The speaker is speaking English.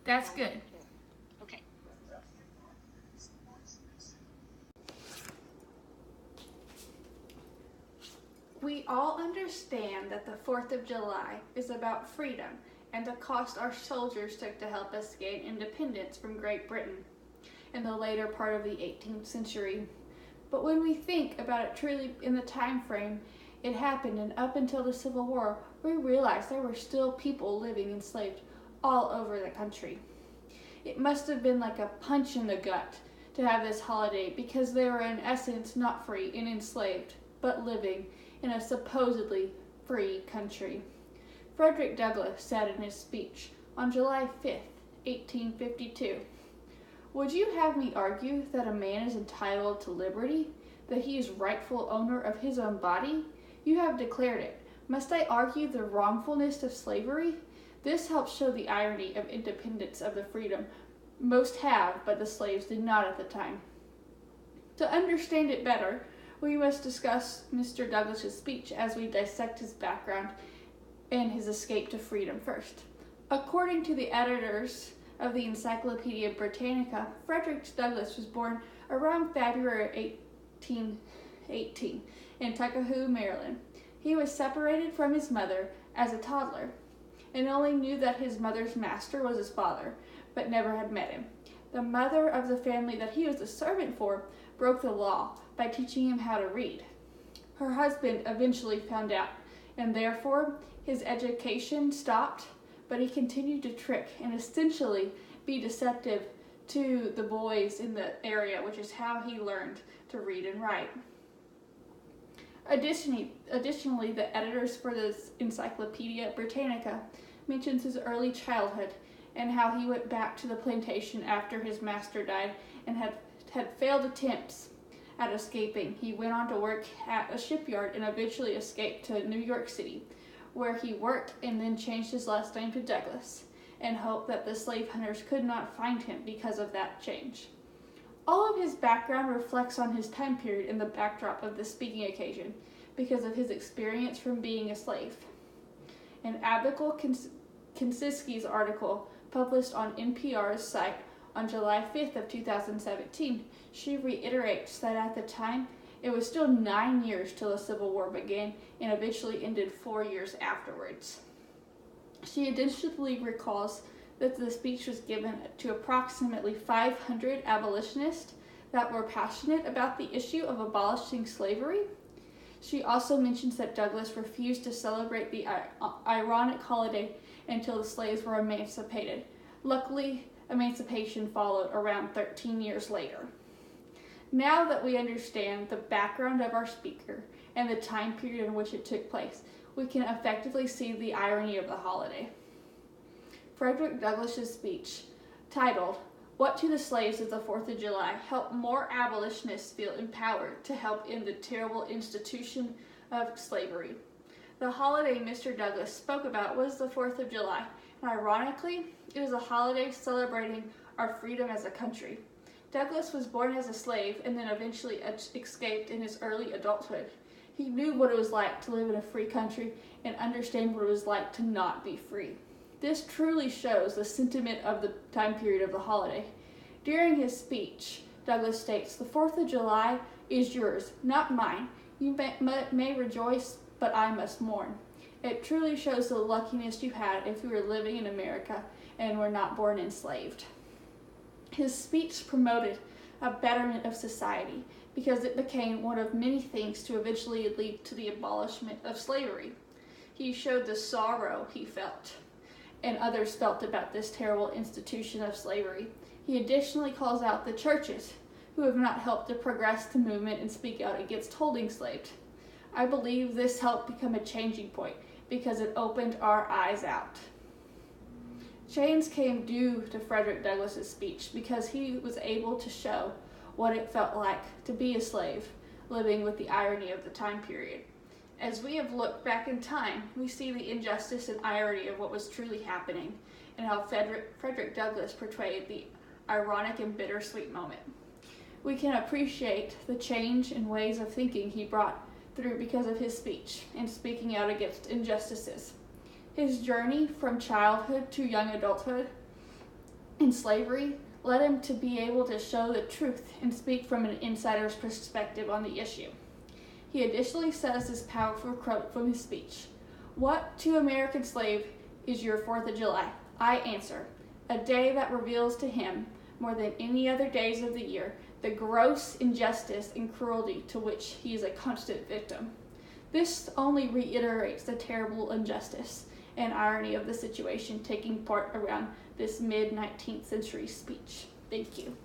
That's good. Okay. We all understand that the 4th of July is about freedom and the cost our soldiers took to help us gain independence from Great Britain in the later part of the 18th century. But when we think about it truly in the time frame it happened and up until the Civil War, we realize there were still people living enslaved all over the country. It must have been like a punch in the gut to have this holiday because they were in essence not free and enslaved, but living in a supposedly free country. Frederick Douglass said in his speech on July 5th, 1852, "Would you have me argue that a man is entitled to liberty, that he is rightful owner of his own body? You have declared it. Must I argue the wrongfulness of slavery? This helps show the irony of independence of the freedom most have, but the slaves did not at the time." To understand it better, we must discuss Mr. Douglass's speech as we dissect his background and his escape to freedom first. According to the editors of the Encyclopedia Britannica, Frederick Douglass was born around February 1818 in Tuckahoe, Maryland. He was separated from his mother as a toddler and only knew that his mother's master was his father, but never had met him. The mother of the family that he was a servant for broke the law by teaching him how to read. Her husband eventually found out, and therefore his education stopped, but he continued to trick and essentially be deceptive to the boys in the area, which is how he learned to read and write. Additionally, the editors for this Encyclopedia Britannica mentions his early childhood and how he went back to the plantation after his master died and had failed attempts at escaping. He went on to work at a shipyard and eventually escaped to New York City, where he worked and then changed his last name to Douglass and hoped that the slave hunters could not find him because of that change. All of his background reflects on his time period in the backdrop of this speaking occasion because of his experience from being a slave. In Abigail Kinsiski's article published on NPR's site on July 5th of 2017, she reiterates that at the time it was still 9 years till the Civil War began and eventually ended 4 years afterwards. She additionally recalls that the speech was given to approximately 500 abolitionists that were passionate about the issue of abolishing slavery. She also mentions that Douglass refused to celebrate the ironic holiday until the slaves were emancipated. Luckily, emancipation followed around 13 years later. Now that we understand the background of our speaker and the time period in which it took place, we can effectively see the irony of the holiday. Frederick Douglass's speech, titled, "What to the Slaves of the 4th of July," helped more abolitionists feel empowered to help end the terrible institution of slavery. The holiday Mr. Douglass spoke about was the 4th of July, and ironically, it was a holiday celebrating our freedom as a country. Douglass was born as a slave and then eventually escaped in his early adulthood. He knew what it was like to live in a free country and understand what it was like to not be free. This truly shows the sentiment of the time period of the holiday. During his speech, Douglass states, "The 4th of July is yours, not mine. You may rejoice, but I must mourn." It truly shows the luckiness you had if you were living in America and were not born enslaved. His speech promoted a betterment of society because it became one of many things to eventually lead to the abolishment of slavery. He showed the sorrow he felt and others felt about this terrible institution of slavery. He additionally calls out the churches who have not helped to progress the movement and speak out against holding slaves. I believe this helped become a changing point because it opened our eyes out. Chains came due to Frederick Douglass's speech because he was able to show what it felt like to be a slave, living with the irony of the time period. As we have looked back in time, we see the injustice and irony of what was truly happening and how Frederick Douglass portrayed the ironic and bittersweet moment. We can appreciate the change in ways of thinking he brought through because of his speech and speaking out against injustices. His journey from childhood to young adulthood in slavery led him to be able to show the truth and speak from an insider's perspective on the issue. He additionally says this powerful quote from his speech: "What to American slave is your 4th of July? I answer, a day that reveals to him, more than any other days of the year, the gross injustice and cruelty to which he is a constant victim." This only reiterates the terrible injustice and irony of the situation taking part around this mid-19th century speech. Thank you.